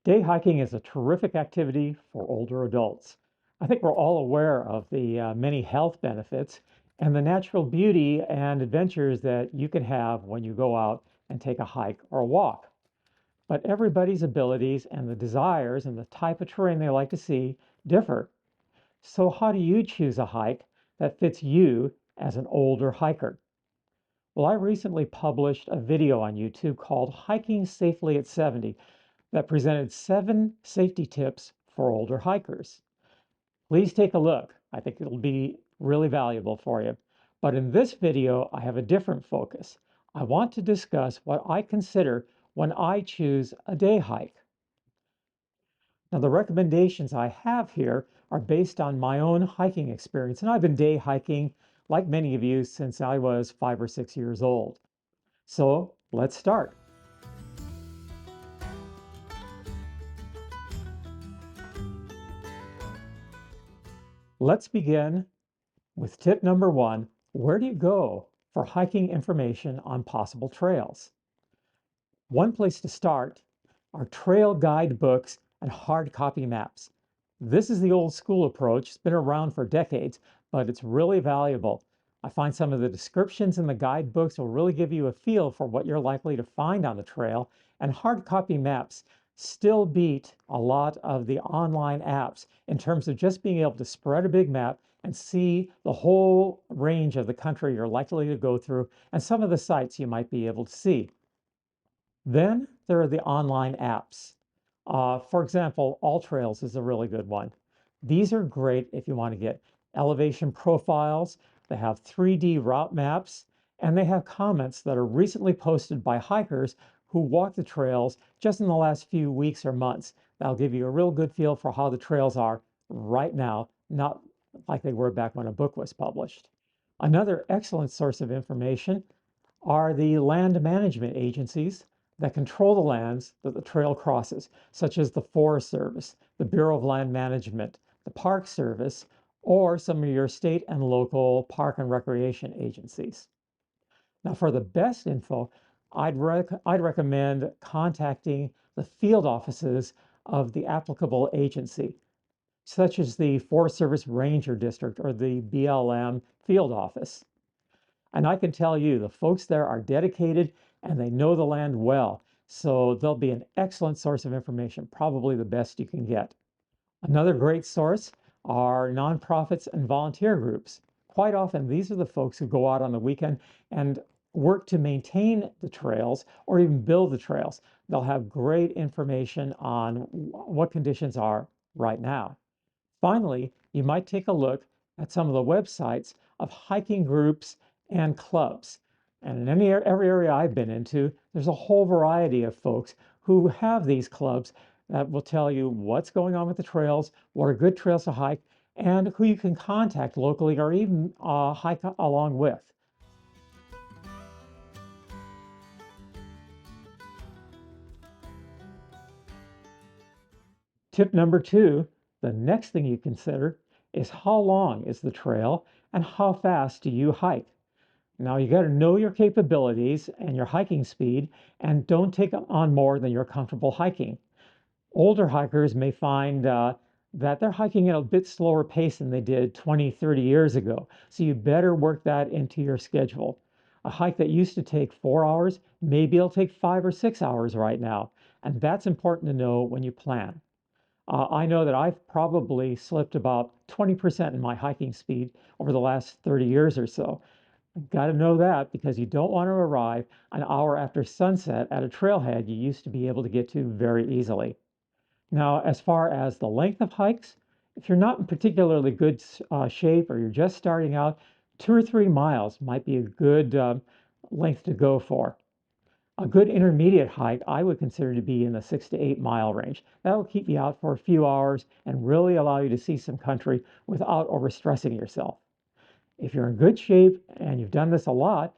Day hiking is a terrific activity for older adults. I think we're all aware of the many health benefits and the natural beauty and adventures that you can have when you go out and take a hike or a walk. But everybody's abilities and the desires and the type of terrain they like to see differ. So, how do you choose a hike that fits you as an older hiker? Well, I recently published a video on YouTube called Hiking Safely at 70 that presented 7 safety tips for older hikers. Please take a look. I think it'll be really valuable for you. But in this video, I have a different focus. I want to discuss what I consider when I choose a day hike. Now, the recommendations I have here are based on my own hiking experience, and I've been day hiking, like many of you, since I was 5 or 6 years old. So let's start. Let's begin with tip number 1. Where do you go for hiking information on possible trails? One place to start are trail guide books and hard copy maps. This is the old school approach. It's been around for decades, but it's really valuable. I find some of the descriptions in the guidebooks will really give you a feel for what you're likely to find on the trail, and hard copy maps still beat a lot of the online apps in terms of just being able to spread a big map and see the whole range of the country you're likely to go through and some of the sites you might be able to see. Then there are the online apps. For example, All Trails is a really good one. These are great if you want to get elevation profiles. They have 3D route maps, and they have comments that are recently posted by hikers who walk the trails just in the last few weeks or months. That'll give you a real good feel for how the trails are right now, not like they were back when a book was published. Another excellent source of information are the land management agencies that control the lands that the trail crosses, such as the Forest Service, the Bureau of Land Management, the Park Service, or some of your state and local park and recreation agencies. Now, for the best info, I'd recommend contacting the field offices of the applicable agency, such as the Forest Service Ranger District or the BLM field office. And I can tell you, the folks there are dedicated and they know the land well. So they'll be an excellent source of information, probably the best you can get. Another great source are nonprofits and volunteer groups. Quite often, these are the folks who go out on the weekend and work to maintain the trails or even build the trails. They'll have great information on what conditions are right now. Finally, you might take a look at some of the websites of hiking groups and clubs. And in every area I've been into, there's a whole variety of folks who have these clubs that will tell you what's going on with the trails, what are good trails to hike, and who you can contact locally or even hike along with. Tip number 2, the next thing you consider is how long is the trail and how fast do you hike? Now you got to know your capabilities and your hiking speed and don't take on more than you're comfortable hiking. Older hikers may find that they're hiking at a bit slower pace than they did 20, 30 years ago. So you better work that into your schedule. A hike that used to take 4 hours, maybe it'll take 5 or 6 hours right now. And that's important to know when you plan. I know that I've probably slipped about 20% in my hiking speed over the last 30 years or so. Got to know that because you don't want to arrive an hour after sunset at a trailhead you used to be able to get to very easily. Now, as far as the length of hikes, if you're not in particularly good shape or you're just starting out, 2 or 3 miles might be a good length to go for. A good intermediate hike I would consider to be in the 6 to 8 mile range. That'll keep you out for a few hours and really allow you to see some country without overstressing yourself. If you're in good shape and you've done this a lot,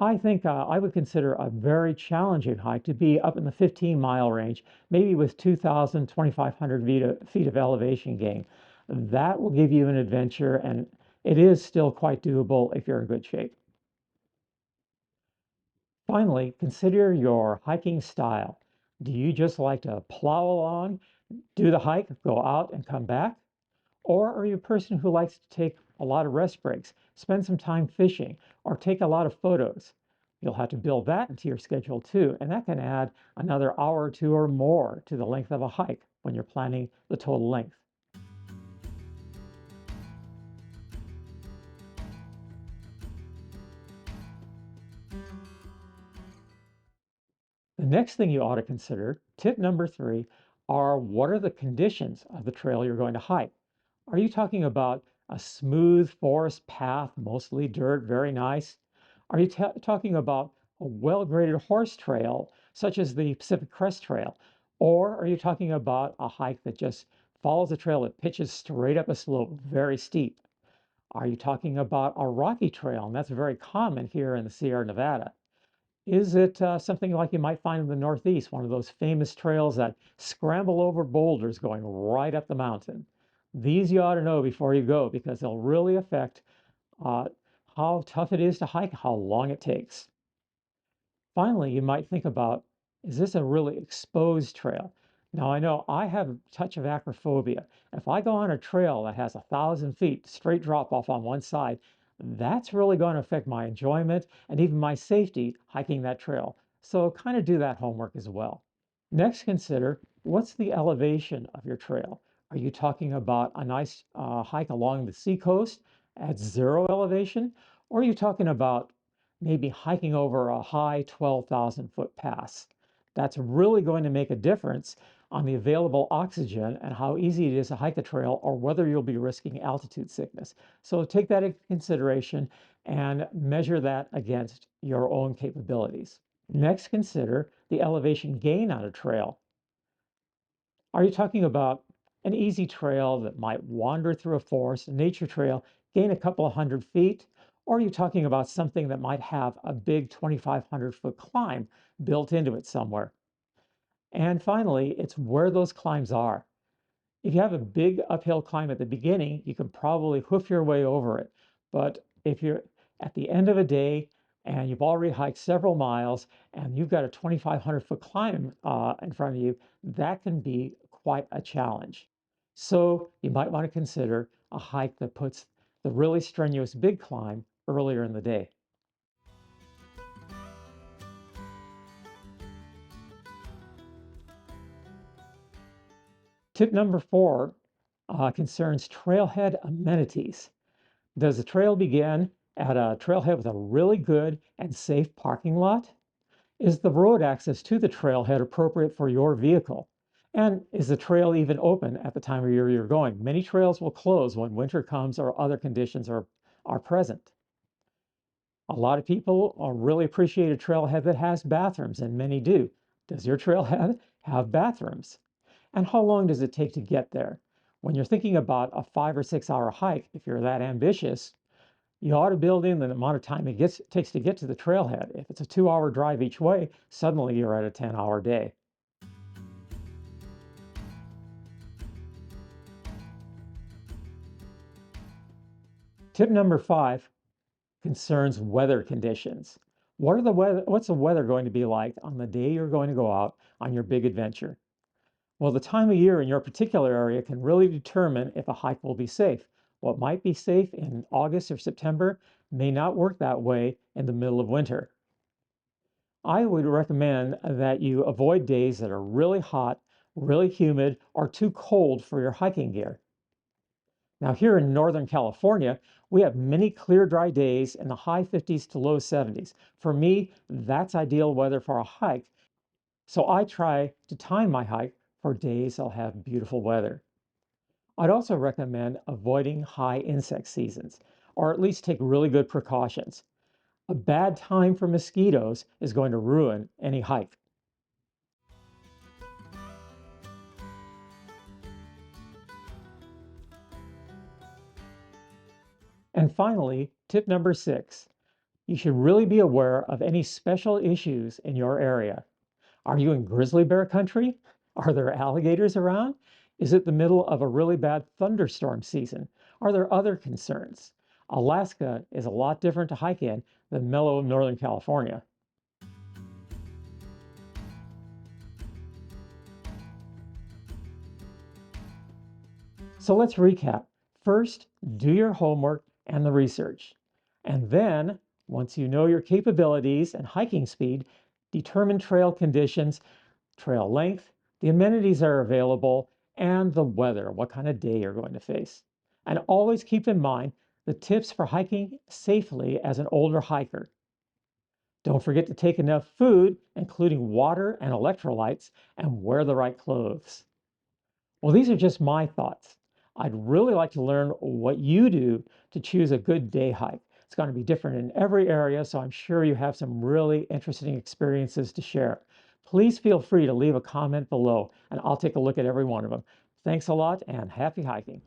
I think I would consider a very challenging hike to be up in the 15-mile range, maybe with 2,000, 2,500 feet of elevation gain. That will give you an adventure, and it is still quite doable if you're in good shape. Finally, consider your hiking style. Do you just like to plow along, do the hike, go out and come back? Or are you a person who likes to take a lot of rest breaks, spend some time fishing, or take a lot of photos? You'll have to build that into your schedule too, and that can add another hour or two or more to the length of a hike when you're planning the total length. The next thing you ought to consider, tip number 3, are what are the conditions of the trail you're going to hike? Are you talking about a smooth forest path, mostly dirt, very nice? Are you talking about a well-graded horse trail, such as the Pacific Crest Trail? Or are you talking about a hike that just follows a trail that pitches straight up a slope, very steep? Are you talking about a rocky trail? And that's very common here in the Sierra Nevada. Is it something like you might find in the Northeast, one of those famous trails that scramble over boulders going right up the mountain? These you ought to know before you go because they'll really affect uh, how tough it is to hike, how long it takes. Finally, you might think about, is this a really exposed trail? Now, I know I have a touch of acrophobia. If I go on a trail that has 1,000 feet straight drop off on one side, that's really going to affect my enjoyment and even my safety hiking that trail. So kind of do that homework as well. Next, consider what's the elevation of your trail? Are you talking about a nice hike along the seacoast at zero elevation? Or are you talking about maybe hiking over a high 12,000-foot pass? That's really going to make a difference on the available oxygen and how easy it is to hike a trail or whether you'll be risking altitude sickness. So take that into consideration and measure that against your own capabilities. Next, consider the elevation gain on a trail. Are you talking about an easy trail that might wander through a forest, a nature trail, gain a couple of 100 feet? Or are you talking about something that might have a big 2,500-foot climb built into it somewhere? And finally, it's where those climbs are. If you have a big uphill climb at the beginning, you can probably hoof your way over it. But if you're at the end of a day and you've already hiked several miles and you've got a 2,500-foot climb in front of you, that can be quite a challenge. So you might want to consider a hike that puts the really strenuous big climb earlier in the day. Tip number 4 concerns trailhead amenities. Does the trail begin at a trailhead with a really good and safe parking lot? Is the road access to the trailhead appropriate for your vehicle? And is the trail even open at the time of year you're going? Many trails will close when winter comes or other conditions are present. A lot of people really appreciate a trailhead that has bathrooms, and many do. Does your trailhead have bathrooms? And how long does it take to get there? When you're thinking about a 5 or 6 hour hike, if you're that ambitious, you ought to build in the amount of time takes to get to the trailhead. If it's a 2 hour drive each way, suddenly you're at a 10-hour day. Tip number 5 concerns weather conditions. What's the weather going to be like on the day you're going to go out on your big adventure? Well, the time of year in your particular area can really determine if a hike will be safe. What might be safe in August or September may not work that way in the middle of winter. I would recommend that you avoid days that are really hot, really humid, or too cold for your hiking gear. Now, here in Northern California, we have many clear, dry days in the high 50s to low 70s. For me, that's ideal weather for a hike. So I try to time my hike for days I'll have beautiful weather. I'd also recommend avoiding high insect seasons, or at least take really good precautions. A bad time for mosquitoes is going to ruin any hike. And finally, tip number 6, you should really be aware of any special issues in your area. Are you in grizzly bear country? Are there alligators around? Is it the middle of a really bad thunderstorm season? Are there other concerns? Alaska is a lot different to hike in than mellow Northern California. So let's recap. First, do your homework and the research. And then, once you know your capabilities and hiking speed, determine trail conditions, trail length, the amenities that are available, and the weather, what kind of day you're going to face. And always keep in mind the tips for hiking safely as an older hiker. Don't forget to take enough food, including water and electrolytes, and wear the right clothes. Well, these are just my thoughts. I'd really like to learn what you do to choose a good day hike. It's going to be different in every area, so I'm sure you have some really interesting experiences to share. Please feel free to leave a comment below, and I'll take a look at every one of them. Thanks a lot, and happy hiking.